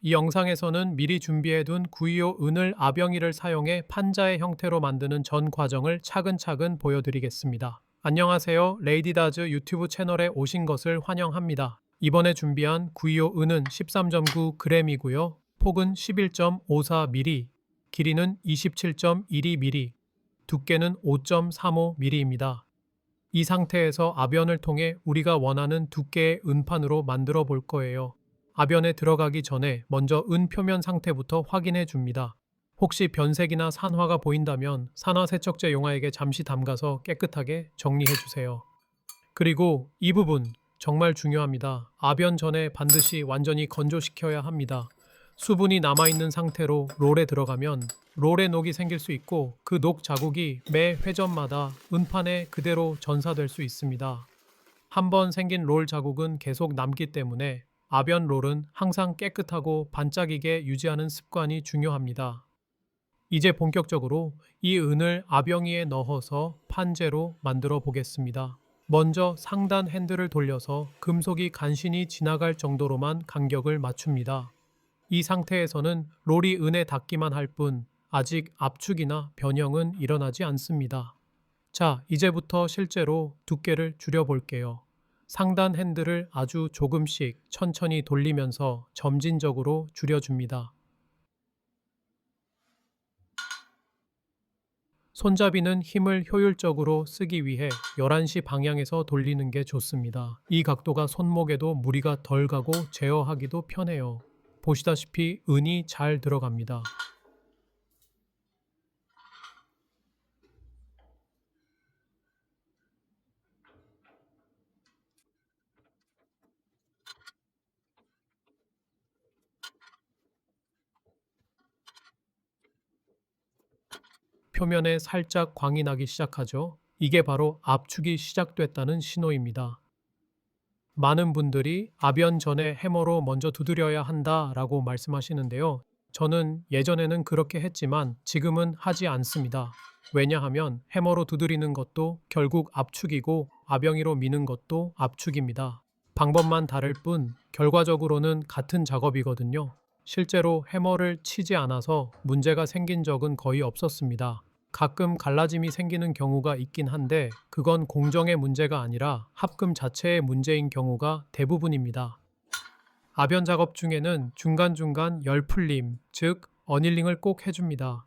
이 영상에서는 미리 준비해둔 구이오 은을 아병이를 사용해 판자의 형태로 만드는 전 과정을 차근차근 보여드리겠습니다. 안녕하세요. 레이디다즈 유튜브 채널에 오신 것을 환영합니다. 이번에 준비한 구이오 은은 13.9g이고요. 폭은 11.54mm, 길이는 27.12mm, 두께는 5.35mm입니다. 이 상태에서 아변을 통해 우리가 원하는 두께의 은판으로 만들어 볼 거예요. 아변에 들어가기 전에 먼저 은 표면 상태부터 확인해 줍니다. 혹시 변색이나 산화가 보인다면 산화세척제 용화액에 잠시 담가서 깨끗하게 정리해 주세요. 그리고 이 부분 정말 중요합니다. 아변 전에 반드시 완전히 건조시켜야 합니다. 수분이 남아있는 상태로 롤에 들어가면 롤에 녹이 생길 수 있고 그 녹 자국이 매 회전마다 은판에 그대로 전사될 수 있습니다. 한번 생긴 롤 자국은 계속 남기 때문에 아변 롤은 항상 깨끗하고 반짝이게 유지하는 습관이 중요합니다. 이제 본격적으로 이 은을 아병이에 넣어서 판재로 만들어 보겠습니다. 먼저 상단 핸들을 돌려서 금속이 간신히 지나갈 정도로만 간격을 맞춥니다. 이 상태에서는 롤이 은에 닿기만 할 뿐 아직 압축이나 변형은 일어나지 않습니다. 자, 이제부터 실제로 두께를 줄여볼게요. 상단 핸들을 아주 조금씩 천천히 돌리면서 점진적으로 줄여줍니다. 손잡이는 힘을 효율적으로 쓰기 위해 11시 방향에서 돌리는 게 좋습니다. 이 각도가 손목에도 무리가 덜 가고 제어하기도 편해요. 보시다시피 은이 잘 들어갑니다. 표면에 살짝 광이 나기 시작하죠. 이게 바로 압축이 시작됐다는 신호입니다. 많은 분들이 아변 전에 해머로 먼저 두드려야 한다라고 말씀하시는데요. 저는 예전에는 그렇게 했지만 지금은 하지 않습니다. 왜냐하면 해머로 두드리는 것도 결국 압축이고 아병이로 미는 것도 압축입니다. 방법만 다를 뿐 결과적으로는 같은 작업이거든요. 실제로 해머를 치지 않아서 문제가 생긴 적은 거의 없었습니다. 가끔 갈라짐이 생기는 경우가 있긴 한데 그건 공정의 문제가 아니라 합금 자체의 문제인 경우가 대부분입니다. 아변 작업 중에는 중간중간 열풀림, 즉 어닐링을 꼭 해줍니다.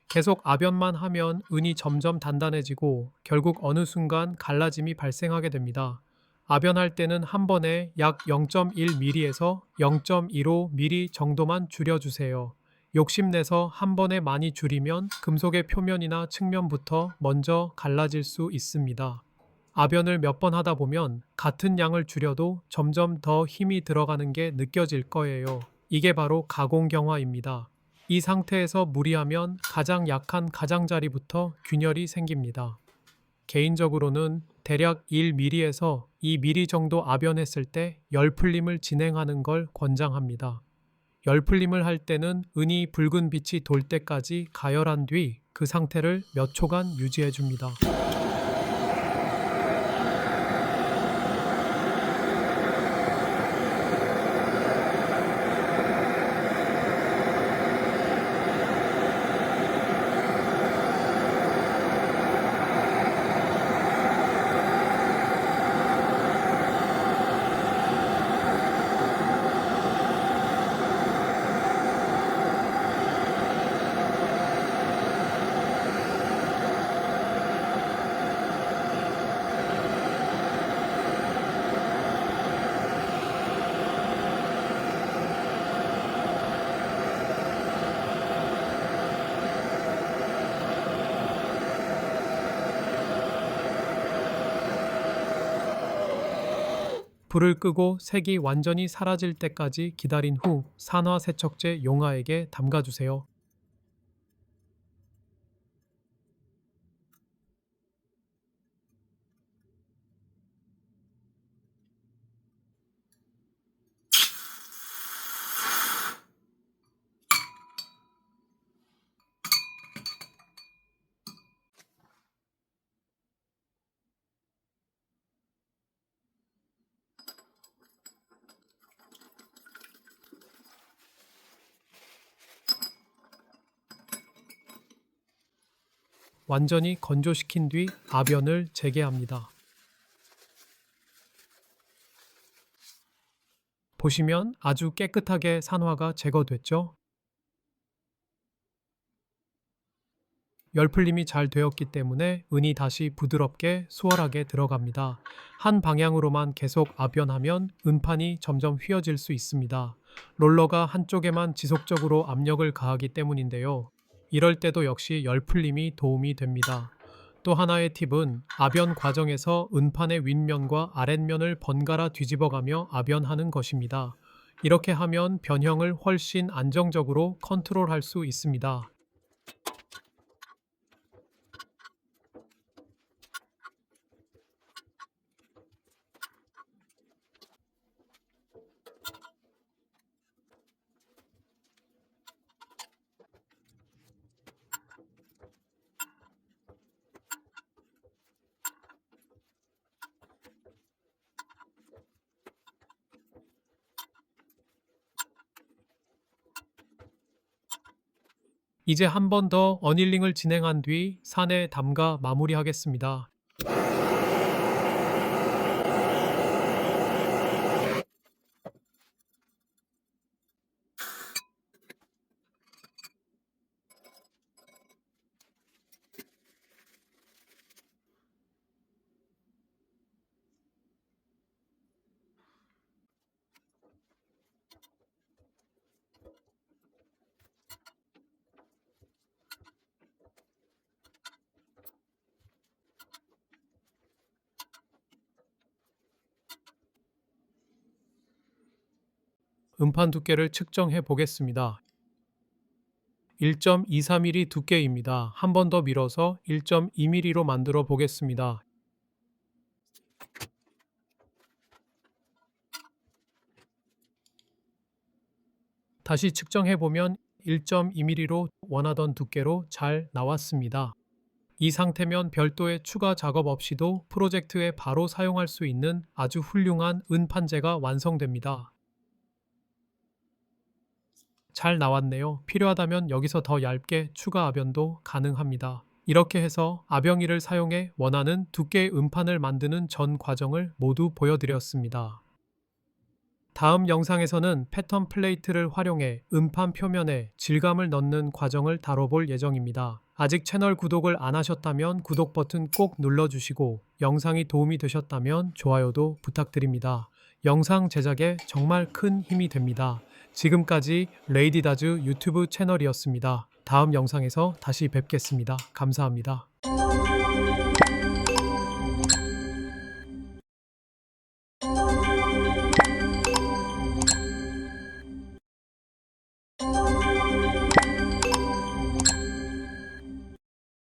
계속 아변만 하면 은이 점점 단단해지고 결국 어느 순간 갈라짐이 발생하게 됩니다. 아변할 때는 한 번에 약 0.1mm에서 0.15mm 정도만 줄여주세요. 욕심내서 한 번에 많이 줄이면 금속의 표면이나 측면부터 먼저 갈라질 수 있습니다. 아변을 몇 번 하다 보면 같은 양을 줄여도 점점 더 힘이 들어가는 게 느껴질 거예요. 이게 바로 가공경화입니다. 이 상태에서 무리하면 가장 약한 가장자리부터 균열이 생깁니다. 개인적으로는 대략 1mm에서 2mm 정도 아변했을 때 열풀림을 진행하는 걸 권장합니다. 열풀림을 할 때는 은이 붉은 빛이 돌 때까지 가열한 뒤 그 상태를 몇 초간 유지해 줍니다. 불을 끄고 색이 완전히 사라질 때까지 기다린 후 산화세척제 용화액에 담가주세요. 완전히 건조시킨 뒤 아변을 재개합니다. 보시면 아주 깨끗하게 산화가 제거됐죠? 열풀림이 잘 되었기 때문에 은이 다시 부드럽게 수월하게 들어갑니다. 한 방향으로만 계속 아변하면 은판이 점점 휘어질 수 있습니다. 롤러가 한쪽에만 지속적으로 압력을 가하기 때문인데요. 이럴 때도 역시 열풀림이 도움이 됩니다. 또 하나의 팁은 아변 과정에서 은판의 윗면과 아랫면을 번갈아 뒤집어가며 아변하는 것입니다. 이렇게 하면 변형을 훨씬 안정적으로 컨트롤할 수 있습니다. 이제 한 번 더 어닐링을 진행한 뒤 산에 담가 마무리하겠습니다. 음판 두께를 측정해 보겠습니다. 1.23mm 두께입니다. 한 번 더 밀어서 1.2mm로 만들어 보겠습니다. 다시 측정해 보면 1.2mm로 원하던 두께로 잘 나왔습니다. 이 상태면 별도의 추가 작업 없이도 프로젝트에 바로 사용할 수 있는 아주 훌륭한 은판재가 완성됩니다. 잘 나왔네요. 필요하다면 여기서 더 얇게 추가 아변도 가능합니다. 이렇게 해서 아병이를 사용해 원하는 두께의 음판을 만드는 전 과정을 모두 보여드렸습니다. 다음 영상에서는 패턴 플레이트를 활용해 음판 표면에 질감을 넣는 과정을 다뤄볼 예정입니다. 아직 채널 구독을 안 하셨다면 구독 버튼 꼭 눌러주시고 영상이 도움이 되셨다면 좋아요도 부탁드립니다. 영상 제작에 정말 큰 힘이 됩니다. 지금까지 레이디다즈 유튜브 채널이었습니다. 다음 영상에서 다시 뵙겠습니다. 감사합니다.